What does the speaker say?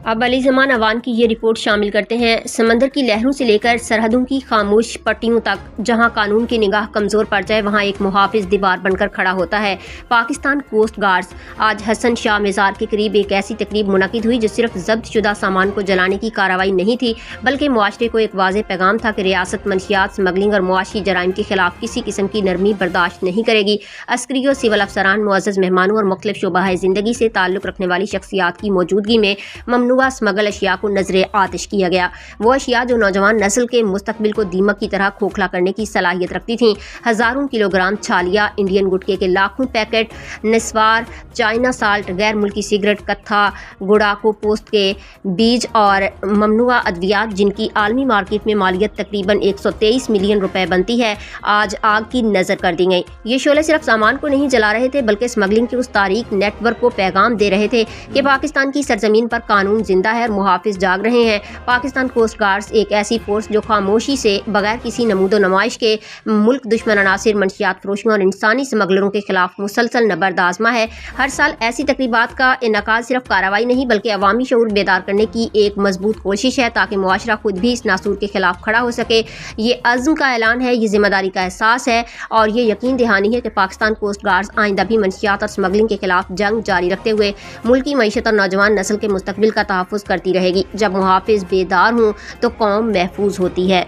अब अली ज़मान अवान की ये रिपोर्ट शामिल करते हैं। समंदर की लहरों से लेकर सरहदों की खामोश पट्टियों तक, जहां कानून की निगाह कमज़ोर पड़ जाए वहां एक मुहाफ़िज़ दीवार बनकर खड़ा होता है। Pakistan coast guards. आज हसन शाह मज़ार के करीब एक ऐसी तकरीब मुनक़िद हुई जो सिर्फ जब्त शुदा सामान को जलाने की कार्रवाई नहीं थी, बल्कि मुआशरे को एक वाज़ेह पैगाम था कि रियासत मंशियात, स्मगलिंग और मुआशी जराइम के खिलाफ किसी किस्म की नरमी बर्दाश्त नहीं करेगी। अस्करी और सिविल अफसरान, मुअज़्ज़ज़ मेहमानों और मुख्तलिफ शोबाए ज़िंदगी से ताल्लुक़ रखने वाली शख्सियात की मौजूदगी में ममनुआ स्मगल अशिया को नजरे आतिश किया गया। वो अशिया जो नौजवान नस्ल के मुस्तकबिल को दीमक की तरह खोखला करने की सलाहियत रखती थीं। हज़ारों किलोग्राम छालिया, इंडियन गुटके के लाखों पैकेट, निस्वार, चाइना साल्ट, गैर मुल्की सिगरेट, कत्था, गुड़ाको पोस्त के बीज और ममनुआ अद्वियात जिनकी आलमी मार्केट में मालियत तकरीबन 123 मिलियन रुपए बनती है, आज आग की नज़र कर दी गई। ये शोले सिर्फ सामान को नहीं जला रहे थे, बल्कि स्मगलिंग के उस तारीख नेटवर्क को पैगाम दे रहे थे कि पाकिस्तान की सरजमीन पर कानून जिंदा है और मुहाफिज जाग रहे हैं। पाकिस्तान कोस्ट गार्ड्स एक ऐसी फोर्स जो खामोशी से, बगैर किसी नमूदो नमाइश के, मुल्क दुश्मन अनासिर, मंशियात फरोशों और इंसानी स्मगलरों के खिलाफ मुसलसल नबर्द आज़मा है। हर साल ऐसी तकरीबात का इनकाद सिर्फ कार्रवाई नहीं बल्कि अवामी शऊर बेदार करने की एक मजबूत कोशिश है, ताकि मुआशरा खुद भी इस नासूर के खिलाफ खड़ा हो सके। ये अज़्म का ऐलान है, ये जिम्मेदारी का एहसास है और ये यकीन दहानी है कि पाकिस्तान कोस्ट गार्ड्स आइंदा भी मंशियात और स्मगलिंग के खिलाफ जंग जारी रखते हुए मुल्की मईशत और नौजवान नस्ल के मुस्तकबिल का तहफ़्फ़ुज़ करती रहेगी। जब मुहाफिज बेदार हों तो कौम महफूज होती है।